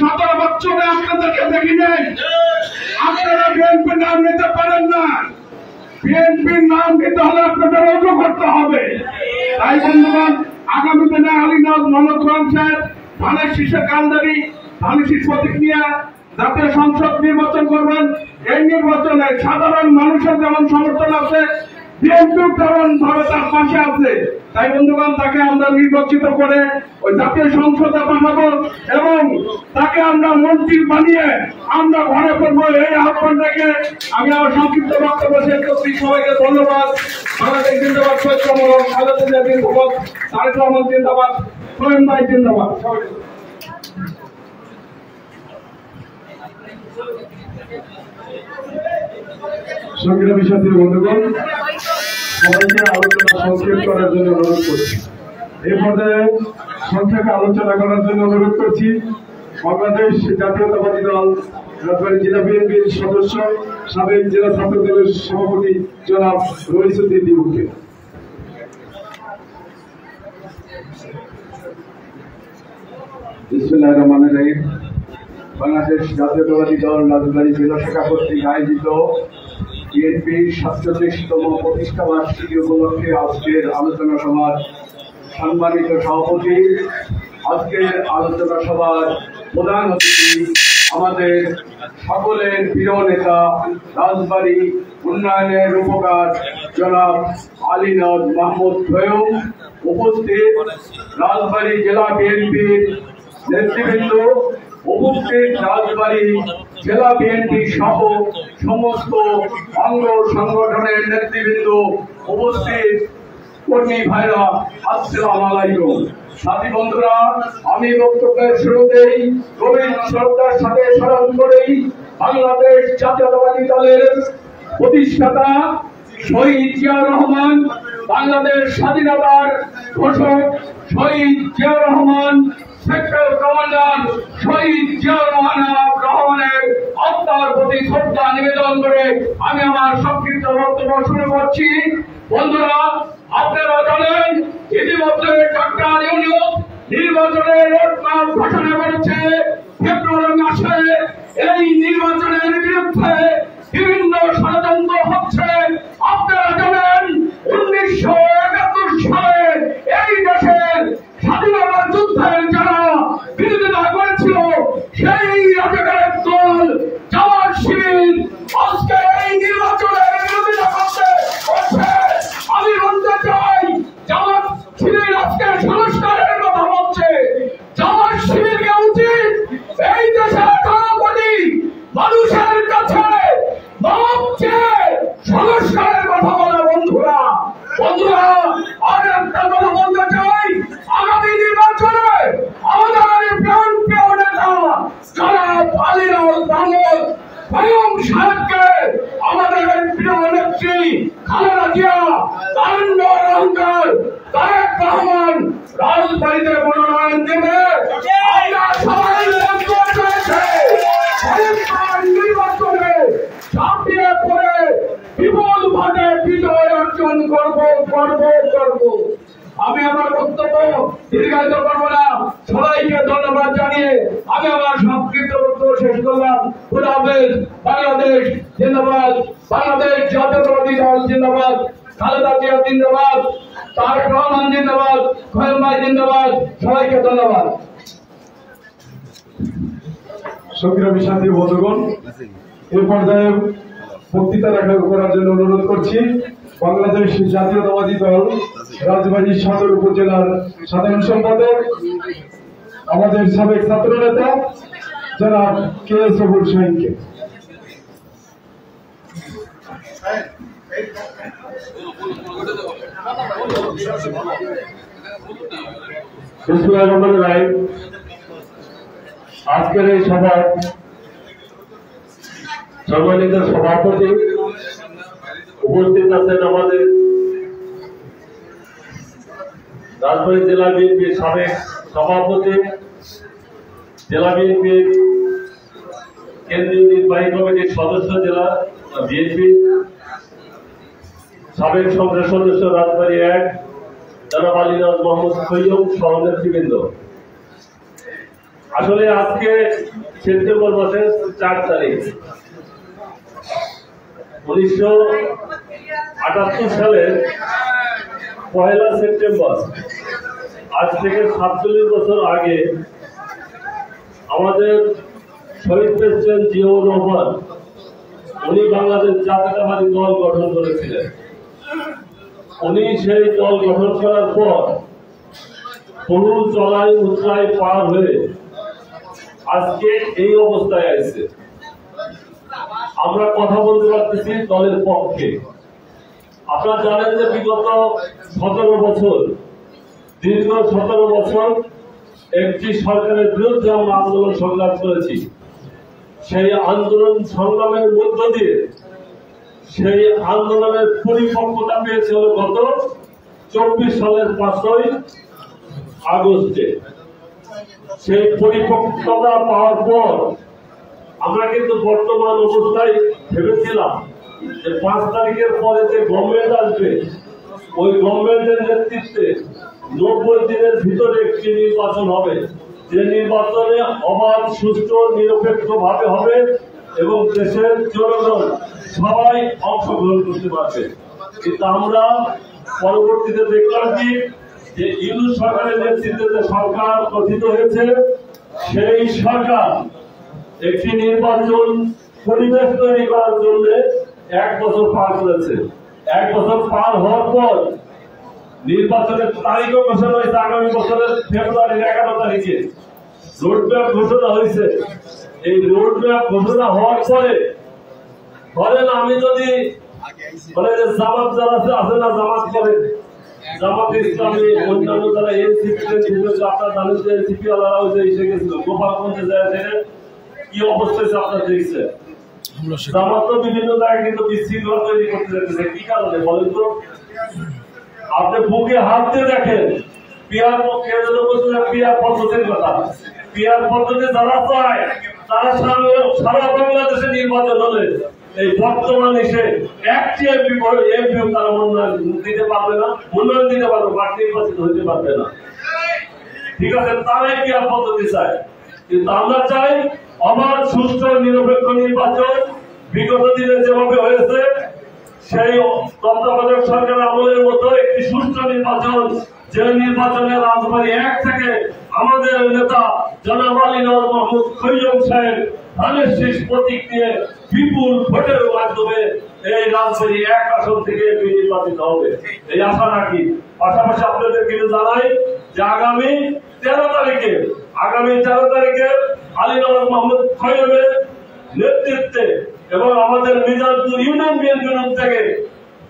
17 বছরে আপনাদেরকে দেখি নাই। আপনারা বিএনপির নাম নিতে পারেন না। বিএনপির নাম নিতে হলে আপনাদের রুজু করতে হবে। তাই বন্ধুগণ, আগামী দিনে আলীনওয়াজ মোহাম্মদ খান সাহেব ধানের শীষের কান্দারি, ধানের শীষ প্রতীক নিয়ে জাতীয় সংসদ নির্বাচন করবেন। এই নির্বাচনে সাধারণ মানুষের যেমন সমর্থন আছে, বিএনপিও তেমন ভাবে তার পাশে আছে। তাই বন্ধুগণ, তাকে আমরা নির্বাচিত করে ওই জাতীয় সংসদে পাঠাবো এবং তাকে আমরা মন্ত্রী বানিয়ে আমরা ঘরে করবো। এই আহ্বান রেখে আমি আমার সংক্ষিপ্ত বক্তব্য শেষ করছি। সবাইকে ধন্যবাদ। বাংলাদেশ জিন্দাবাদ, শহীদ কমল, খালেদা জিয়া জিন্দাবাদ, তারেক রহমান জিন্দাবাদ, সোহেল ভাই জিন্দাবাদ। সংগ্রামী সাথী বন্ধুগণ, সবাইকে আলোচনা সংক্ষেপ করার জন্য অনুরোধ করছি। এই পর্যায়ে সংক্ষেপে আলোচনা করার জন্য অনুরোধ করছি বাংলাদেশ জাতীয়তাবাদী দল রাজবাড়ী জেলা বিএনপির সদস্য, সাবেক জেলা ছাত্র দলের সভাপতি জনাব রইসুদ্দিন দিবুকে। বিসমিল্লাহির রহমানির রহিম। বাংলাদেশ জাতীয়তাবাদী দল রাজবাড়ী জেলা শাখা কর্তৃক আয়োজিত বিএনপির 47তম প্রতিষ্ঠা বার্ষিকী উপলক্ষে আজকের আলোচনা সভার সম্মানিত সভাপতি, আজকের আলোচনা সভার প্রধান অতিথি, আমাদের সকলের প্রিয় নেতা, রাজবাড়ী উন্নয়নের রূপকার জনাব আলীনওয়াজ মাহমুদ খোয়ম, উপস্থিত রাজবাড়ী জেলা বিএনপির নেতৃবৃন্দ, উপস্থিত রাজবাড়ী জেলা বিএনপি সহ সমস্ত অঙ্গ সংগঠনের নেতৃবৃন্দ, উপস্থিত কর্মী ভাইরা, আসসালামু আলাইকুম। সাথী বন্ধুরা, আমি বক্তব্যের শুরুতেই গভীর শ্রদ্ধার সাথে স্মরণ করেই বাংলাদেশ জাতীয়তাবাদী দলের প্রতিষ্ঠাতা শহীদ জিয়াউর রহমান, বাংলাদেশ স্বাধীনতার ঘোষক শহীদ জিয়াউর রহমান, সেক্টর কমান্ডার শহীদ জিয়াউর রহমানের আত্মার প্রতি শ্রদ্ধা নিবেদন করে আমি আমার সংক্ষিপ্ত বক্তব্য শুরু করছি। বন্ধুরা, আপনারা জানেন ইতিমধ্যে চট্টগ্রাম ইউনিয়ন নির্বাচনের রোডম্যাপ ঘোষণা করেছে ফেব্রুয়ারি মাসে। এই নির্বাচনের বিরুদ্ধে বিভিন্ন ষড়যন্ত্র হচ্ছে। আপনারা জানেন 1971 সালে এই দেশের স্বাধীনতা যুদ্ধের যারা বিরোধিতা করেছিল, সেই রাজাকারের দল জামাত শিবির আজকে এই নির্বাচনের বিরোধিতা করছে। আমি বলতে চাই, জামাত শিবির আজকে সংস্কারের কথা বলছে। জামাত শিবিরকে উচিত এই দেশের কোটি মানুষের কাছে মাপ চেয়ে সংস্কারের কথা বলে। বন্ধুরা, আর একটা কথা বলতে চাই, আগামী নির্বাচনে আমাদের প্রাণ প্রিয় নেতা জনাব আলীনওয়াজ মাহমুদ খোয়ম সাহেবকে আমাদের প্রিয় নেত্রী খালেদা জিয়া, তারেক রহমান রাজবাড়ীতে মনোনয়ন দেবে। আমরা সবাই নির্বাচনে ঝাঁপিয়ে পড়ে বিপুল ভাবে বিজয় অর্জন করব। আমি আমার বক্তব্য দীর্ঘায়িত করবো না। সবাইকে ধন্যবাদ জানিয়ে আমি আমার সংক্ষিপ্ত বক্তব্য শেষ করলাম। খোদা হাফেজ। বাংলাদেশ জিন্দাবাদ, বাংলাদেশ জাতীয়তাবাদী দল জিন্দাবাদ, খালেদা জিয়া জিন্দাবাদ, তারেক রহমান জিন্দাবাদ, খোয়েল ভাই জিন্দাবাদ। সবাইকে ধন্যবাদ। সংগ্রামী সাথী বন্ধুগণ, এই পর্যায়ে বক্তৃতা করার জন্য অনুরোধ করছি বাংলাদেশ জাতীয়তাবাদী দল রাজবাড়ী সদর উপজেলার সাধারণ সম্পাদক, আমাদের সাবেক ছাত্র নেতা জনাব KS সবুর শাহীনকে। আজকের এই সভার সম্মানিত সভাপতি, উপস্থিত আছেন আমাদের রাজবাড়ী জেলা বিএনপির সাবেক সভাপতি, জেলা বিএনপির কেন্দ্রীয় নির্বাহী কমিটির সদস্য, জেলা বিএনপি সাবেক সংসদ সদস্য রাজবাড়ী 1 জনাব আলীনওয়াজ মাহমুদ খোয়ম সহ নেতৃবৃন্দ, আসলে আজকে সেপ্টেম্বর মাসের 4 তারিখ 1978 সালের 1 সেপ্টেম্বর, আজ থেকে 47 বছর আগে আমাদের শহীদ প্রেসিডেন্ট জিয়াউর রহমান উনি বাংলাদেশ জাতীয়তাবাদী দল গঠন করেছিলেন। উনি সেই দল গঠন করার পর বহু চড়াই উতরাই পার হয়ে আজকে এই অবস্থায় আছে। আমরা কথা বলতে পারতেছি দলের পক্ষে। আপনারা জানেন যে বিগত 17 বছর, দীর্ঘ 17 বছর একটি সরকারের বিরুদ্ধে আমরা আন্দোলন সংগ্রাম করেছি। সেই আন্দোলন সংগ্রামের মধ্য দিয়ে সেই আন্দোলনের পরিপক্কতা পেয়েছে গত 24 সালের 5ই আগস্টে। সেই পরিপক্কতা পাওয়ার পর আমরা কিন্তু বর্তমান অবস্থায় ভেবেছিলাম যে 5 তারিখের পরে যে গভর্নমেন্ট আসবে, ওই গভর্নমেন্টের নেতৃত্বে 90 দিনের ভিতরে একটি নির্বাচন হবে, যে নির্বাচনে অবাধ, সুষ্ঠু, নিরপেক্ষ ভাবে হবে এবং দেশের জনগণ সবাই অংশগ্রহণ করতে পারবে। কিন্তু আমরা পরবর্তীতে দেখলাম কি যে ইউনূস সরকারের নেতৃত্বে যে সরকার গঠিত হয়েছে, সেই সরকার একটি নির্বাচন পরিবেশ তৈরি করার জন্য 1 বছর পার করেছে। 1 বছর পার হওয়ার পর নির্বাচনের তারিখও ঘোষণা হয়েছে আগামী বছরের ফেব্রুয়ারির 11 তারিখে। রোডম্যাপ ঘোষণা হয়েছে। এই রোডম্যাপ ঘোষণা হওয়ার পরে ধরেন আমি যদি জামাত যারা আছে না, জামাত করে, জামাত ইসলামী, অন্যান্য যারা এনসিপি, আপনারা জানেন যে এনসিপি ওয়ালারাও যে এসে গেছিল গোপালগঞ্জে যায়, কি অবস্থা আপনারা দেখছেন। জামাত তো বিভিন্ন জায়গায় কিন্তু বিশৃঙ্খলা তৈরি করতে যাচ্ছে। কি কারণে বলেন তো? আপনি বুকে হাত দিয়ে দেখেন, পিয়ার পক্ষে পিয়ার পদ্ধতির কথা, পিয়ার পদ্ধতি যারা চায় তারা সারা বাংলাদেশে নির্বাচন হলে এই বর্তমান এসে একটি এমপি তারা মনোনয়ন দিতে পারবে না, মনোনয়ন দিতে পারবে, বাট নির্বাচিত হতে পারবে না। ঠিক আছে, তারাই পিয়ার পদ্ধতি চায়। কিন্তু আমরা চাই অবাধ, সুষ্ঠু, নিরপেক্ষ নির্বাচন। বিগত দিনে যেভাবে হয়েছে সেই তত্ত্বাবধায়ক সরকার আমলের মতো একটি সুষ্ঠু নির্বাচন, যে নির্বাচনে রাজবাড়ী 1 থেকে আমাদের নেতা জনাব আলী নওয়াজ মাহমুদ খৈয়ম সাহেব ধানের শীষ প্রতীক নিয়ে বিপুল ভোটের মাধ্যমে এই রাজবাড়ী 1 আসন থেকে নির্বাচিত হবে, এই আশা রাখি। পাশাপাশি আপনাদের কিন্তু জানাই যে আগামী 13 তারিখে আলী নওয়াজ মাহমুদ খৈয়মের নেতৃত্বে এবং আমাদের মিজানপুর ইউনিয়ন বিএনপির থেকে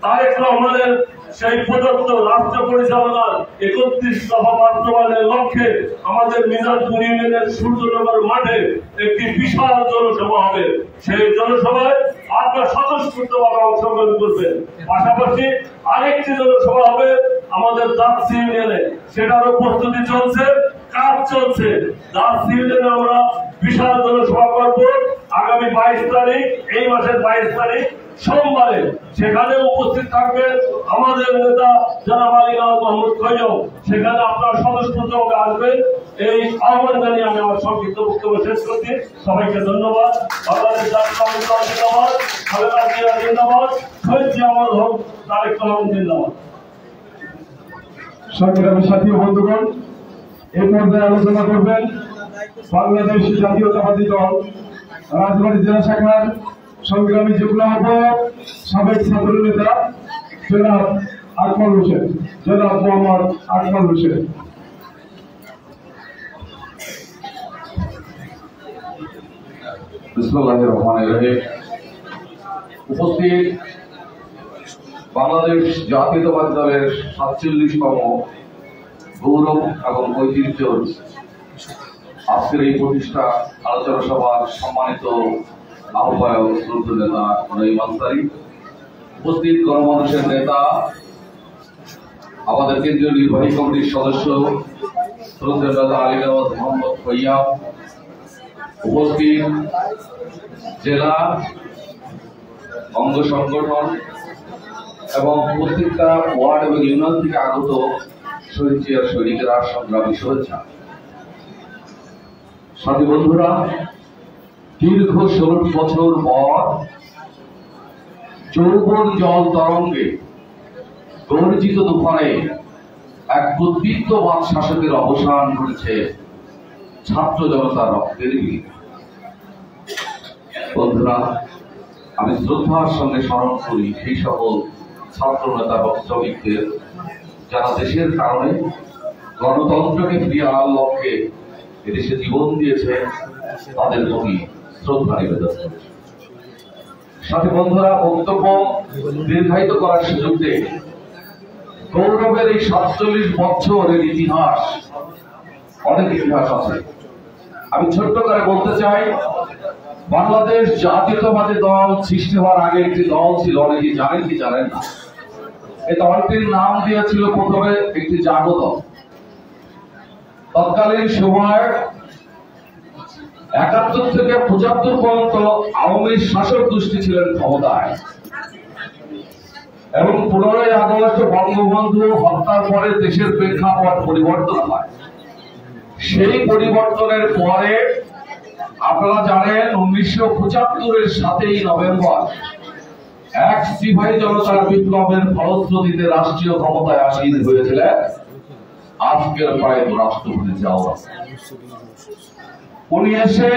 তারেক রহমানের সেই প্রদত্ত রাষ্ট্র পরিচালনার 31 দফা বাস্তবায়নের লক্ষ্যে আমাদের মিজানপুর ইউনিয়নের সূর্যনগর মাঠে একটি বিশাল জনসভা হবে। সেই জনসভায় আপনারা স্বতঃস্ফূর্তভাবে অংশগ্রহণ করবেন। পাশাপাশি আরেকটি জনসভা হবে আমাদের দাসী ইউনিয়নে, সেটারও প্রস্তুতি চলছে, কাজ চলছে। দাসী ইউনিয়নে আমরা বিশাল জনসভা করব আগামী 22 তারিখ, এই মাসের 22 তারিখ সোমবারে। সেখানে উপস্থিত থাকবেন আমাদের নেতা জনাব আলী নওয়াজ মাহমুদ খৈয়ম। সেখানে আপনারা স্বতঃস্ফূর্তভাবে আসবেন। এই আহ্বান জানিয়ে আমি আমার সংক্ষিপ্ত বক্তব্য শেষ করছি। সবাইকে ধন্যবাদ। বাংলাদেশ জাতীয়তাবাদী দল জিন্দাবাদ, খালেদা জিয়া জিন্দাবাদ, শহীদ জিয়াউর হক, তারেক রহমান জিন্দাবাদ। সংগ্রামী সাথী বন্ধুগণ, এই পর্যায়ে আলোচনা করবেন বাংলাদেশ জাতীয়তাবাদী দল রাজবাড়ী জেলা শাখার সংগ্রামী যুগ্ম আহ্বায়ক, সাবেক ছাত্র নেতা জনাব আকমল হোসেন, জনাব মোহাম্মদ আকমল হোসেন। বিসমিল্লাহির রহমানির রহিম। উপস্থিত বাংলাদেশ জাতীয়তাবাদী দলের 47তম গৌরব এবং ঐতিহ্যের আজকের এই প্রতিষ্ঠা আলোচনা সভার সম্মানিত আহ্বায়ক শ্রদ্ধ নেতা নঈম আনসারী, উপস্থিত গণমানুষের নেতা, আমাদের কেন্দ্রীয় নির্বাহী কমিটির সদস্য শ্রদ্ধ নেতা আলী নওয়াজ মোহাম্মদ খৈয়াম, উপস্থিত জেলা অঙ্গ সংগঠন এবং প্রত্যেকটা ওয়ার্ড এবং ইউনিয়ন থেকে আগত শহীদ জিয়ার সৈনিকেরা, সংগ্রামী শুভেচ্ছা। সাথী বন্ধুরা, দীর্ঘ 16 বছর পর যৌবন জল তরঙ্গে গর্জিত তুফানে এক কর্তৃত্ববাদ শাসকের অবসান ঘটেছে ছাত্র জনতার রক্তের বিনিময়ে। বন্ধুরা, আমি শ্রদ্ধার সঙ্গে স্মরণ করি সেই সকল ছাত্র নেতা বা শ্রমিকদের যারা দেশের কারণে গণতন্ত্রকে ফিরিয়ে আনার লক্ষ্যে এদেশে জীবন দিয়েছে, তাদের প্রতি শ্রদ্ধা নিবেদন করেছে। সাথী বন্ধুরা, বক্তব্য দীর্ঘায়িত করার সুযোগ দেয় গৌরবের এই 47 বছরের ইতিহাস, অনেক ইতিহাস আছে। আমি ছোট্ট করে বলতে চাই, বাংলাদেশ জাতীয়তাবাদী দল সৃষ্টি হওয়ার আগে একটি দল ছিল, অনেকে জানেন কি জানেন না। এই দলটির নাম দিয়েছিল প্রথমে একটি জাগো দল। তৎকালীন সময় 71 থেকে 75 পর্যন্ত আওয়ামী শাসক গোষ্ঠী ছিলেন ক্ষমতায়, এবং 15ই আগস্ট বঙ্গবন্ধু হত্যার পরে দেশের প্রেক্ষাপট পরিবর্তন হয়। সেই পরিবর্তনের পরে আপনারা জানেন 1975-এর 7ই নভেম্বর এক সিপাহী জনতার বিপ্লবের ফলশ্রুতিতে রাষ্ট্রীয় ক্ষমতায় আসীন হয়েছিলেন আজকের প্রায় রাষ্ট্রপতি জিয়াউর। উনি এসে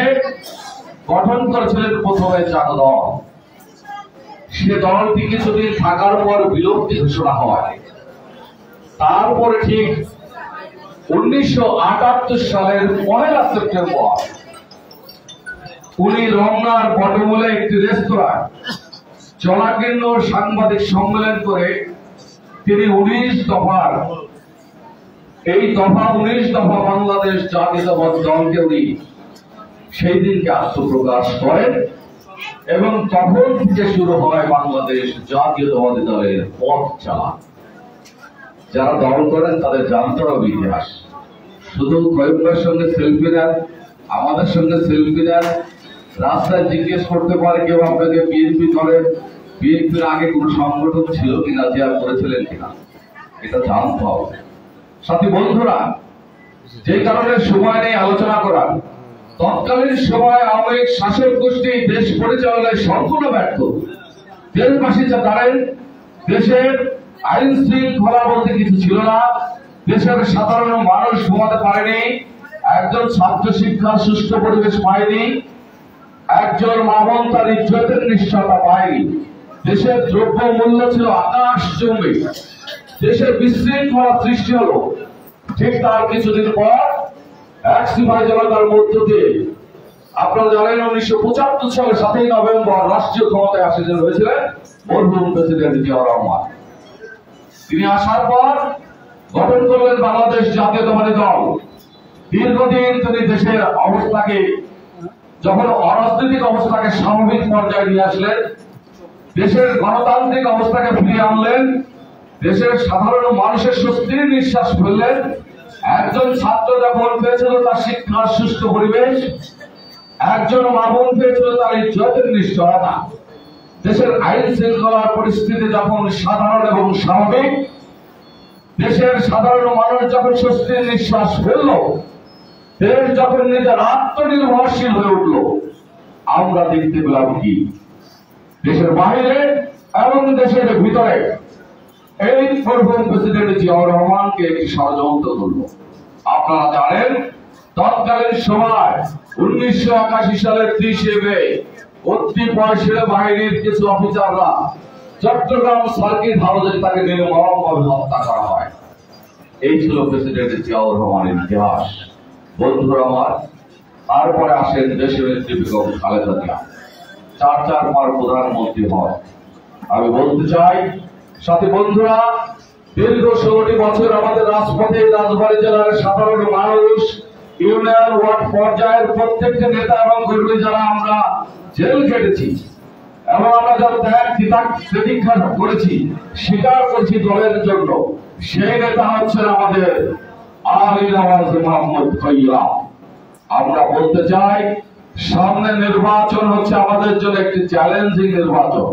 গঠন করেছিলেন প্রথমে জাগো দল। সে দলটি কিছুদিন থাকার পর বিলুপ্তি ঘোষণা হয়। তারপরে ঠিক 1978 সালের 1 সেপ্টেম্বর উনি রমনার বটমূলে একটি রেস্তোরাঁ জনাকীর্ণ সাংবাদিক সম্মেলন করে তিনি 19 দফার এই দফা 19 দফা বাংলাদেশ জাতীয়তাবাদী দলকে উনি সেই দিনকে আত্মপ্রকাশ করেন, এবং তখন থেকে শুরু হয় বাংলাদেশ জাতীয়তাবাদী দলের পথ চলা। যারা দল করেন তাদের জানতে হবে ইতিহাস। শুধু কয়েকবার সঙ্গে সেলফি নেন, আমাদের সঙ্গে সেলফি নেন, রাস্তায় জিজ্ঞেস করতে পারে কেউ আপনাকে বিএনপি করেন, বিএনপির আগে কোন সংগঠন ছিল কিনা, জিয়ার করেছিলেন কিনা, এটা জানতে হবে। সাথী বন্ধুরা, যে কারণে সময় নেই আলোচনা করার, তৎকালীন সময় আওয়ামী লীগ শাসক গোষ্ঠী দেশ পরিচালনায় সম্পূর্ণ ব্যর্থ। দেশবাসী যা জানেন, দেশের আইন শৃঙ্খলা বলতে কিছু ছিল না, দেশের সাধারণ মানুষ ঘুমাতে পারেনি, একজন ছাত্র শিক্ষার সুষ্ঠু পরিবেশ পায়নি, একজন মামন তার ইজ্জতের নিশ্চয়তা পায়নি, দেশের দ্রব্য মূল্য ছিল আকাশ চুম্বী, দেশের বিশৃঙ্খলা সৃষ্টি হলো। ঠিক তার কিছুদিন পর এক সিপাহী জনতার মধ্য দিয়ে আপনারা জানেন 1975 সালের 7ই নভেম্বর রাষ্ট্রীয় ক্ষমতায় আসীন হয়েছিলেন মরহুম প্রেসিডেন্ট জিয়াউর রহমান। তিনি আসার পর গঠন করলেন বাংলাদেশ জাতীয়তাবাদী দল। দীর্ঘদিন তিনি দেশের অবস্থাকে, যখন অরাজনৈতিক অবস্থাকে স্বাভাবিক পর্যায়ে নিয়ে আসলেন, দেশের গণতান্ত্রিক অবস্থাকে ফিরিয়ে আনলেন, দেশের সাধারণ মানুষের স্বস্তির নিঃশ্বাস ফেললেন। একজন ছাত্র যখন পেয়েছিল তার শিক্ষার সুষ্ঠু পরিবেশ, একজন মামুন পেয়েছিল তার ইজ্জতের নিশ্চয়তা, দেশের আইন শৃঙ্খলার পরিস্থিতি যখন সাধারণ এবং স্বাভাবিক, দেশের সাধারণ মানুষ যখন স্বস্তির নিঃশ্বাস ফেলল, দেশ যখন নিজের আত্মনির্ভরশীল হয়ে উঠল, আমরা দেখতে পেলাম কি দেশের বাইরে এবং দেশের ভিতরে এই প্রথম প্রেসিডেন্ট জিয়াউর রহমানকে একটি ষড়যন্ত্র করল। আপনারা জানেন, তৎকালীন সময় 1981 সালের 30 মে কর্তৃপক্ষ সেনাবাহিনীর কিছু অফিসাররা চট্টগ্রাম সার্কিট হাউসে তাকে নির্মমভাবে হত্যা করা হয়। এই ছিল প্রেসিডেন্ট জিয়াউর রহমানের ইতিহাস। বন্ধুরা আমার, তারপরে আসেন দেশের নেত্রী বেগম খালেদা জিয়া, 4 প্রধানমন্ত্রী হয়। আমি বলতে চাই সাথী বন্ধুরা, দীর্ঘ 16টি বছর আমাদের রাজপথে রাজবাড়ী জেলার সাধারণ মানুষ, ইউনিয়ন ওয়ার্ড পর্যায়ের প্রত্যেকটি নেতা এবং কর্মী যারা আমরা জেল কেটেছি এবং আমরা যারা ত্যাগ প্রতীক্ষা করেছি, স্বীকার করছি দলের জন্য, সেই নেতা হচ্ছেন আমাদের আলী নওয়াজ মোহাম্মদ ফৈয়াম। আমরা বলতে চাই, সামনে নির্বাচন হচ্ছে আমাদের জন্য একটি চ্যালেঞ্জিং নির্বাচন।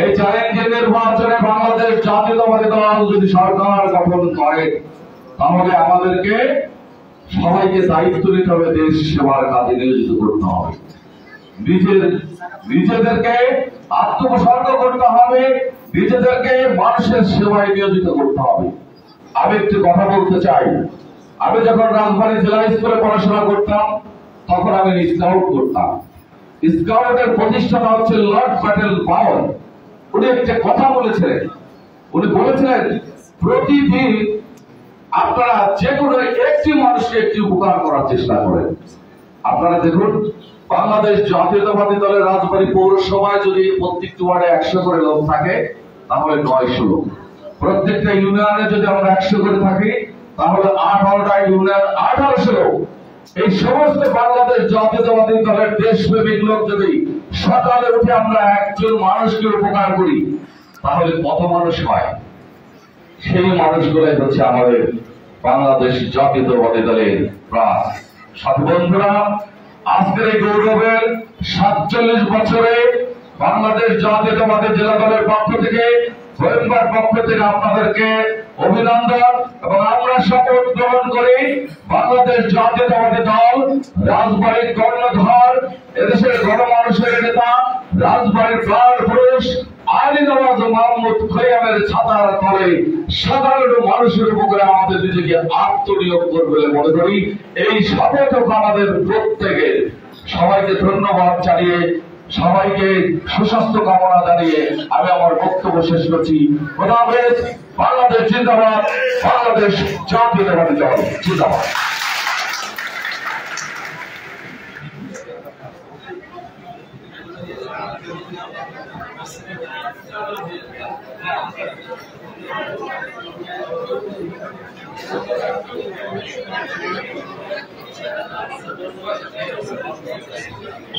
এই চ্যালেঞ্জিং নির্বাচনে বাংলাদেশ জাতীয়তাবাদী দল যদি সরকার গঠন করে, তাহলে আমাদেরকে সবাইকে দায়িত্ব নিতে হবে, দেশ সেবার কাজে নিয়োজিত করতে হবে, নিজেদেরকে আত্মোৎসর্গ করতে হবে, নিজেদেরকে মানুষের সেবায় নিয়োজিত করতে হবে। আমি একটি কথা বলতে চাই, আমি যখন রাজবাড়ী জেলা স্কুলে পড়াশোনা করতাম তখন আমি স্কাউট করতাম। স্কাউটের প্রতিষ্ঠাতা হচ্ছে লর্ড ব্যাটেল পাওয়ার। উনি একটা কথা বলেছিলেন, উনি বলেছিলেন প্রতিদিন আপনারা যে কোনো একটি মানুষকে একটি উপকার করার চেষ্টা করেন। আপনারা দেখুন, বাংলাদেশ জাতীয়তাবাদী দলের রাজবাড়ী পৌরসভায় যদি প্রত্যেকটি ওয়ার্ডে 100 করে লোক থাকে তাহলে 900 লোক। প্রত্যেকটা ইউনিয়নে যদি আমরা 100 করে থাকি তাহলে 18টা ইউনিয়ন 1800 লোক। এই সমস্ত বাংলাদেশ জাতীয়তাবাদী দলের দেশপ্রেমিক লোক যদি সকালে উঠে আমরা একজন মানুষকে উপকার করি তাহলে কত মানুষ হয়? সেই মানুষগুলাই হচ্ছে আমাদের বাংলাদেশ জাতীয়তাবাদী দলের প্রাণ। সাথী বন্ধুরা, আজকের এই গৌরবের 47 বছরে বাংলাদেশ জাতীয়তাবাদী জেলা দলের পক্ষ থেকে, গোয়েন্দার পক্ষ থেকে আপনাদেরকে অভিনন্দন এবং আমরা শপথ গ্রহণ করি বাংলাদেশ জাতীয়তাবাদী দল রাজবাড়ীর কর্ণধার, এদেশের গণমানুষের নেতা, রাজবাড়ীর প্রাণ পুরুষ আলী নওয়াজ মোহাম্মদ খৈয়ামের ছাতার তলে সাধারণ মানুষের উপকারে আমাদের নিজেকে আত্মনিয়োগ করবে বলে মনে করি। এই শপথ আমাদের প্রত্যেকের। সবাইকে ধন্যবাদ জানিয়ে, সবাইকে সুস্বাস্থ্য কামনা জানিয়ে আমি আমার বক্তব্য শেষ করছি। খোদা হাফেজ। বাংলাদেশ জিন্দাবাদ, বাংলাদেশ জাতীয়তাবাদী দল জিন্দাবাদ।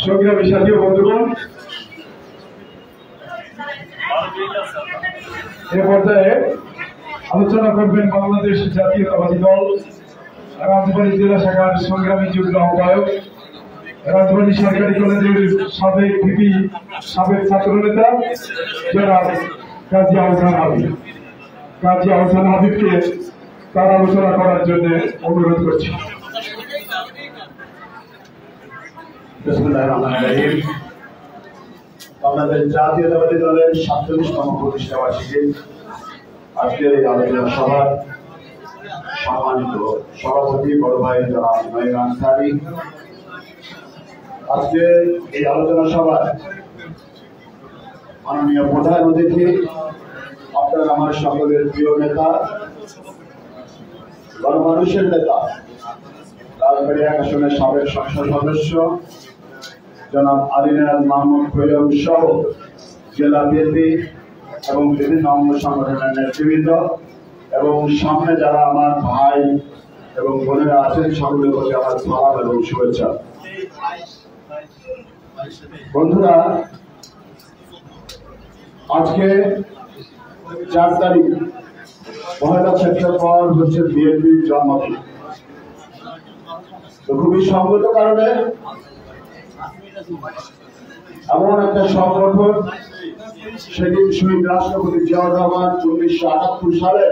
সংগ্রামী সাথী ও বন্ধুগণ, এ পর্যায়ে আলোচনা করবেন বাংলাদেশ জাতীয়তাবাদী দল রাজবাড়ী জেলা শাখার সংগ্রামী যুগ্ম আহ্বায়ক, রাজবাড়ী সরকারি কলেজের সাবেক ভিপি, সাবেক ছাত্রনেতা জনাব কাজী আহসান হাবিব। কাজী আহসান হাবিবকে তার আলোচনা করার জন্য অনুরোধ করছি। বাংলাদেশ জাতীয়তাবাদী দলের 47তম প্রতিষ্ঠা বার্ষিকী আজকের এই আলোচনা সভার সম্মানিত সভাপতি বড় ভাই জনাব নঈম আনসারী, আজকে এই আলোচনা সভার মাননীয় প্রধান অতিথি, আপনার আমার সকলের প্রিয় নেতা, গণমানুষের নেতা, রাজবাড়ী 1 আসনের সাবেক সংসদ সদস্য জনাব আলী নওয়াজ মোহাম্মদ খৈয়াম সহ জেলা বিএনপি এবং বিভিন্ন অঙ্গ সংগঠনের নেতৃবৃন্দ এবং সামনে যারা আমার ভাই এবং বোনেরা আছেন সকলের প্রতি আমার সালাম এবং শুভেচ্ছা। বন্ধুরা, আজকে 4 তারিখ 1 সেপ্টেম্বর হচ্ছে বিএনপির জন্মদিন। তো খুবই সঙ্গত কারণে এমন একটা সংগঠন সেদিন শহীদ রাষ্ট্রপতি জিয়াউর রহমান 1978 সালে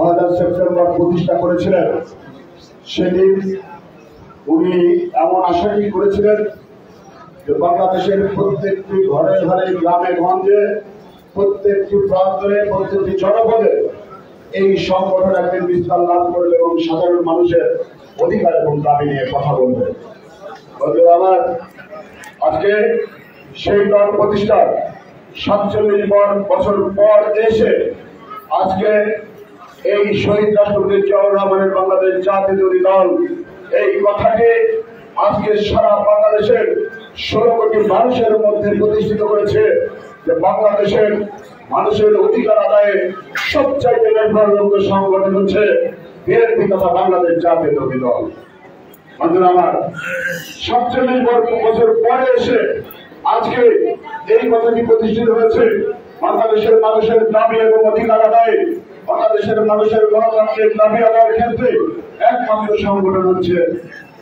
1 সেপ্টেম্বর প্রতিষ্ঠা করেছিলেন। সেদিন উনি এমন আশাই করেছিলেন যে বাংলাদেশের প্রত্যেকটি ঘরে ঘরে, গ্রামে গঞ্জে, প্রত্যেকটি প্রান্তরে, প্রত্যেকটি জনপদে এই সংগঠন একদিন বিস্তার লাভ করবে এবং সাধারণ মানুষের অধিকার এবং দাবি নিয়ে কথা বলবে। আমার আজকে সেই দল প্রতিষ্ঠার 47 বছর পর এসে আজকে এই শহীদ রাষ্ট্রপতি জিয়াউর রহমানের বাংলাদেশ জাতীয়তাবাদী দল এই কথাকে আজকে সারা বাংলাদেশের 16 কোটি মানুষের মধ্যে প্রতিষ্ঠিত করেছে যে বাংলাদেশের মানুষের অধিকার আদায়ে সবচাইতে নির্ভরযোগ্য সংগঠন হচ্ছে বিএনপি তথা বাংলাদেশ জাতীয়তাবাদী দল। বন্ধুরা আমার, 47 বছর পরে এসে আজকে এই কথাটি প্রতিষ্ঠিত হয়েছে বাংলাদেশের মানুষের দাবি এবং অধিকার আদায়ে, বাংলাদেশের মানুষের গণতান্ত্রিক দাবি আদায়ের ক্ষেত্রে একমাত্র সংগঠন হচ্ছে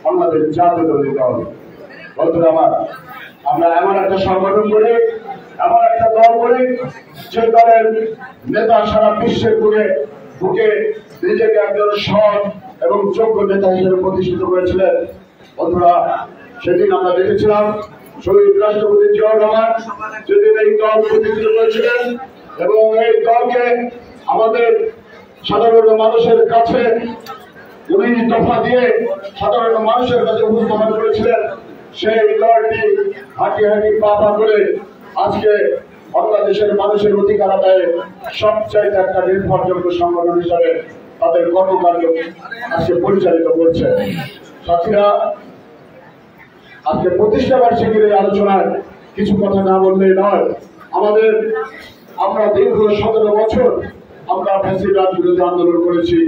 বাংলাদেশ জাতীয়তাবাদী দল। বন্ধুরা আমার, আমরা এমন একটা সংগঠন করি, এমন একটা দল করি যে দলের নেতা সারা বিশ্বের বুকে নিজেকে একজন সৎ এবং যোগ্য নেতা হিসেবে প্রতিষ্ঠিত করেছিলেন। বন্ধুরা, সেদিন আমরা দেখেছিলাম শহীদ রাষ্ট্রপতি জিয়াউর রহমান যেদিন এই দল প্রতিষ্ঠিত করেছিলেন এবং এই দলকে আমাদের সাধারণ মানুষের কাছে 19 দফা দিয়ে সাধারণ মানুষের কাছে উপস্থাপন করেছিলেন। সেই দলটি হাঁটি হাঁটি পা পা করে আজকে বাংলাদেশের মানুষের অধিকার আদায়ে সবচাইতে একটা নির্ভরযোগ্য সংগঠন হিসাবে তাদের কর্মকাণ্ড আজকে পরিচালিত করছে। সাথীরা, আজকে প্রতিষ্ঠা বার্ষিকীর এই আলোচনায় কিছু কথা না বললে নয়। আমরা দীর্ঘ 17 বছর আমরা ফ্যাসিবাদ বিরোধী আন্দোলন করেছি।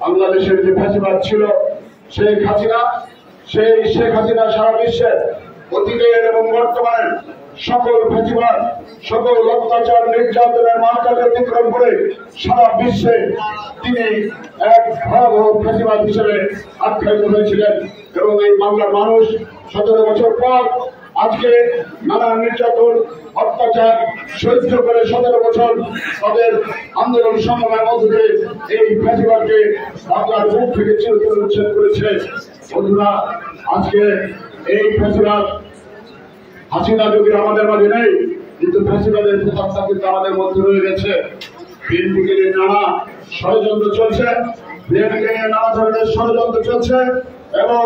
বাংলাদেশের যে ফ্যাসিবাদ ছিল শেখ হাসিনা সারা বিশ্বে অতীতের এবং বর্তমানের সকল ফ্যাসিবাদ, সকল অত্যাচার নির্যাতনের মাত্রাকে অতিক্রম করে সারা বিশ্বে তিনি এক ভয়াবহ ফ্যাসিবাদ হিসেবে আখ্যায়িত হয়েছিলেন। এবং এই বাংলার মানুষ 17 বছর পর আজকে নানা নির্যাতন অত্যাচার সহ্য করে 17 বছর তাদের আন্দোলন সংগ্রামের মধ্য দিয়ে এই ফ্যাসিবাদকে বাংলার মুখ থেকে চিরতরে উচ্ছেদ করেছে। বন্ধুরা, আজকে এই ফ্যাসিবাদ হাসিনা যদি আমাদের মাঝে নেই, কিন্তু ফ্যাসিবাদের প্রতাপটা কিন্তু আমাদের মধ্যে রয়ে গেছে। বিএনপিকে নিয়ে নানা ষড়যন্ত্র চলছে, বিএনপিকে নিয়ে নানা ধরনের ষড়যন্ত্র চলছে এবং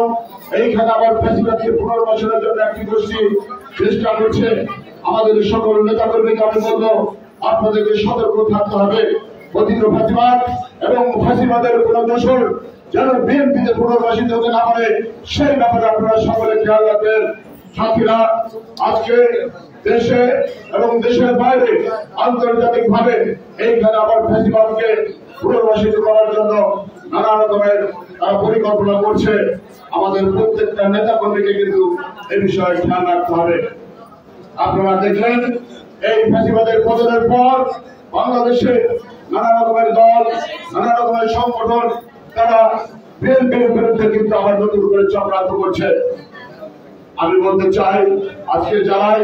এইখানে আবার ফ্যাসিবাদকে পুনর্বাসনের জন্য একটি গোষ্ঠী চেষ্টা করছে। আমাদের সকল নেতাকর্মীকে আমি বলবো, আপনাদেরকে সতর্ক থাকতে হবে। কথিত ফ্যাসিবাদ এবং ফ্যাসিবাদের কোন দোষর যেন বিএনপিতে পুনর্বাসিত হতে না পারে, সেই ব্যাপারে আপনারা সকলে খেয়াল রাখবেন। সাথীরা, আজকে দেশে এবং দেশের বাইরে আন্তর্জাতিক ভাবে এইখানে আবার ফ্যাসিবাদকে পুনর্বাসিত করার জন্য নানা রকমের পরিকল্পনা করছে। আমাদের প্রত্যেকটা নেতা কর্মীকে কিন্তু এই বিষয়ে খেয়াল রাখতে হবে। আপনারা দেখলেন এই ফ্যাসিবাদের পতনের পর বাংলাদেশে নানা রকমের দল, নানা রকমের সংগঠন তারা বিএনপির বিরুদ্ধে কিন্তু আবার নতুন করে চক্রান্ত করছে। আমি বলতে চাই, আজকে যারাই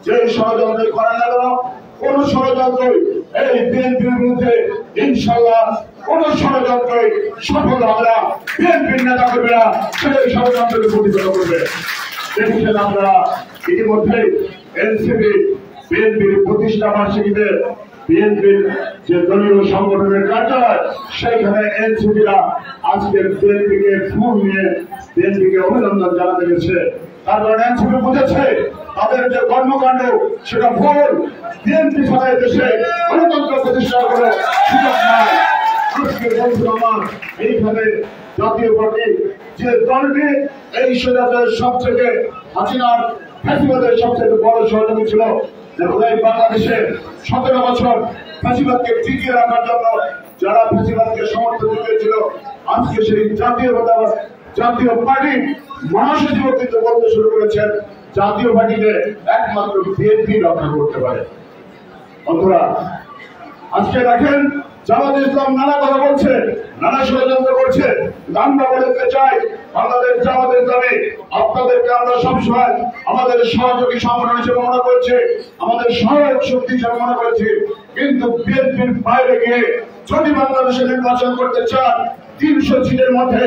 যে ষড়যন্ত্র করা গেল, কোন ষড়যন্ত্রই এই বিএনপির বিরুদ্ধে ইনশাল্লাহ কোন ষড়যন্ত্রই সফল হবে না। বিএনপির নেতা কর্মীরা সেই ষড়যন্ত্রকে প্রতিহত করবে। দেখছেন আপনারা ইতিমধ্যে এনসিপি বিএনপির প্রতিষ্ঠা বার্ষিকীতে বিএনপির যে দলীয় সংগঠনের কার্যালয়, সেইখানে এনসিপিরা আজকে বিএনপিকে ফুল নিয়ে বিএনপিকে অভিনন্দন জানাতে গেছে। তার কারণে এনসিপি বুঝেছে তাদের যে কর্মকাণ্ড সেটা ভুল। বিএনপি ছাড়া দেশে গণতন্ত্র প্রতিষ্ঠার কোনো সুযোগ নাই। আজকে বন্ধু আমার, এইখানে জাতীয় পার্টি যে দলটি এই স্বৈরাচারের সব থেকে হাসিনার ফ্যাসিবাদের সবচেয়ে বড় সহযোগী ছিল, বাংলাদেশে 17 বছর ফ্যাসিবাদকে টিকিয়ে রাখার জন্য যারা ফ্যাসিবাদকে সমর্থন দিয়েছিল, আজকে সেই জাতীয় পার্টি মহাসচিব কিন্তু বলতে শুরু করেছেন জাতীয় পার্টিকে একমাত্র বিএনপি রক্ষা করতে পারে। বন্ধুরা, আজকে দেখেন জামাত ইসলাম নানা কথা বলছে, নানা ষড়যন্ত্র করছে। আমরা বলতে চাই, বাংলাদেশ জামাত ইসলামে আপনাদেরকে আমরা সবসময় আমাদের সহযোগী সংগঠন হিসেবে মনে করছি, আমাদের সহায়ক শক্তি হিসেবে মনে করছি। কিন্তু বিএনপির বাইরে গিয়ে যদি বাংলাদেশে নির্বাচন করতে চান, 300 সিটের মধ্যে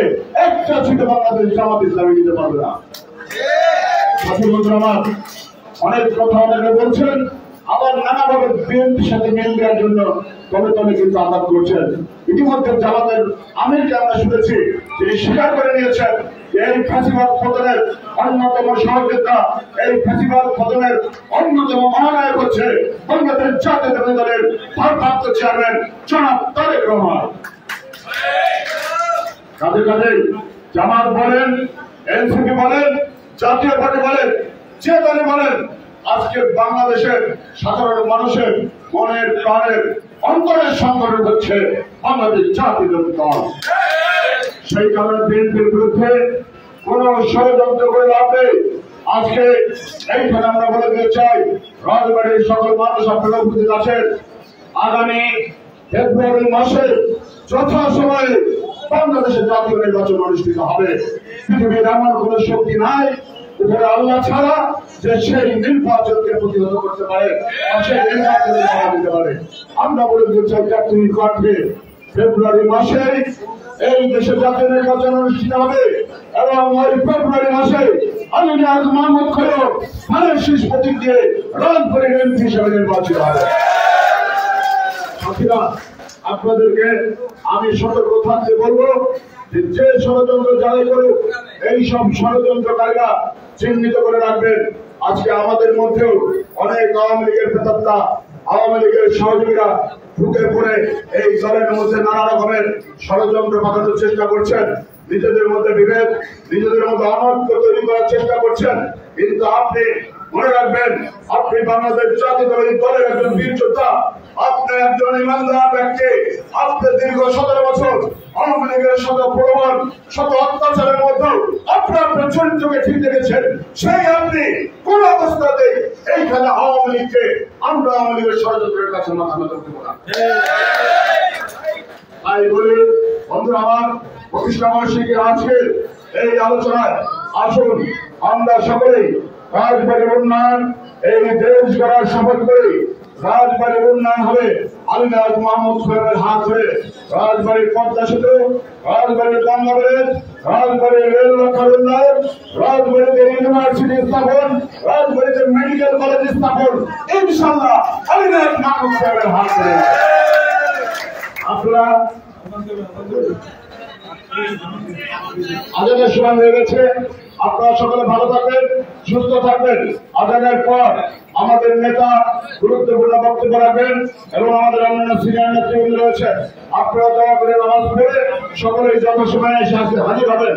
একটা সিটে বাংলাদেশ জামাত ইসলামী দিতে পারবে না। আমার অনেক কথা অনেকে বলছেন, আবার নানাভাবে বিএনপির সাথে মিল দেওয়ার জন্য তবে কিন্তু আঘাত করছেন। ইতিমধ্যে জামাতের আমিরকে আমরা শুনেছি, তিনি স্বীকার করে নিয়েছেন যে এই ফ্যাসিবাদ পতনের অন্যতম সহযোদ্ধা, এই ফ্যাসিবাদ পতনের অন্যতম মহানায়ক হচ্ছে বাংলাদেশ জাতীয়তাবাদী দলের ভারপ্রাপ্ত চেয়ারম্যান জনাব তারেক রহমান। কাজে কাজে জামাত বলেন, এনসিপি বলেন, জাতীয় পার্টি বলেন, যে দলে বলেন, আজকে বাংলাদেশের সাধারণ মানুষের মনের প্রাণের অন্তরের সংগঠন হচ্ছে বাংলাদেশ জাতীয়তাবাদী দল। সেই কারণে বিএনপির বিরুদ্ধে কোন ষড়যন্ত্র করে লাভ নেই। আজকে এইখানে আমরা বলে দিতে চাই, রাজবাড়ির সকল মানুষ আপনারা উপস্থিত আছেন, আগামী ফেব্রুয়ারি মাসে যথাসময়ে বাংলাদেশে জাতীয় নির্বাচন অনুষ্ঠিত হবে। পৃথিবীর এমন কোন শক্তি নাই উপরে আল্লাহ ছাড়া যে সেই নির্বাচনকে প্রতিহত করতে পারে, সেই নির্বাচনে বাধা দিতে পারে। আমরা বলে দিতে চাই, জাতীয় কণ্ঠে ফেব্রুয়ারি মাসে এই দেশে জাতীয় নির্বাচন অনুষ্ঠিত হবে এবং ওই ফেব্রুয়ারি মাসে আলী নিয়াজ মাহমুদ খোয়ক ধানের শীষ প্রতীক দিয়ে রংপুরের এমপি হিসেবে নির্বাচিত হবে। সাথীরা, আপনাদেরকে আমি সতর্ক থাকতে বলবো যে ষড়যন্ত্র যারাই করুক এই সব ষড়যন্ত্রকারীরা চিহ্নিত করে রাখবেন। আজকে আমাদের মধ্যেও অনেক আওয়ামী লীগের প্রেতাত্মা, আওয়ামী লীগের সহযোগীরা ঢুকে পড়ে এই দলের মধ্যে নানা রকমের ষড়যন্ত্র পাকানোর চেষ্টা করছেন, নিজেদের মধ্যে বিভেদ, নিজেদের মধ্যে অনৈক্য তৈরি করার চেষ্টা করছেন। কিন্তু আপনি মনে রাখবেন, আপনি বাংলাদেশ জাতীয়তাবাদী দলের একজন বীর যোদ্ধা, আপনি একজন ইমানদার ব্যক্তি। আপনি দীর্ঘ 17 বছর আওয়ামী লীগের শত প্রলোভন, শত অত্যাচারের মধ্যে আপনার চরিত্রকে ঠিক রেখেছেন। সেই আপনি কোন অবস্থাতে এইখানে আওয়ামী লীগকে, আমরা আওয়ামী লীগের ষড়যন্ত্রের কাছে মাথা নত করব না। তাই বলি বন্ধুরা আমার, প্রতিষ্ঠা বার্ষিকীর আজকের এই আলোচনায় আসুন আমরা সকলেই রাজবাড়ির উন্নয়ন, এই দেশ গড়ার শপথ করি। রাজবাড়ির উন্নয়ন হবে আলী নিয়াজ মাহমুদ খোয়কের হাত ধরে। রাজবাড়ির পদ্মা সেতু, রাজবাড়ির গঙ্গা ব্রিজ, রাজবাড়ির রেল রক্ষার উন্নয়ন, রাজবাড়িতে ইউনিভার্সিটি স্থাপন, রাজবাড়িতে মেডিকেল কলেজ স্থাপন, ইনশাল্লাহ আলী নিয়াজ মাহমুদ খোয়কের হাত ধরে। আপনারা আজানের সময় হয়ে গেছে, আপনারা সকলে ভালো থাকবেন, সুস্থ থাকবেন। আজানের পর আমাদের নেতা গুরুত্বপূর্ণ বক্তব্য রাখবেন এবং আমাদের অন্যান্য সিনিয়র নেতৃবৃন্দ রয়েছে। আপনারা দয়া করে নামাজ পড়ে সকলেই যথাসময়ে এসে হাজির হবেন।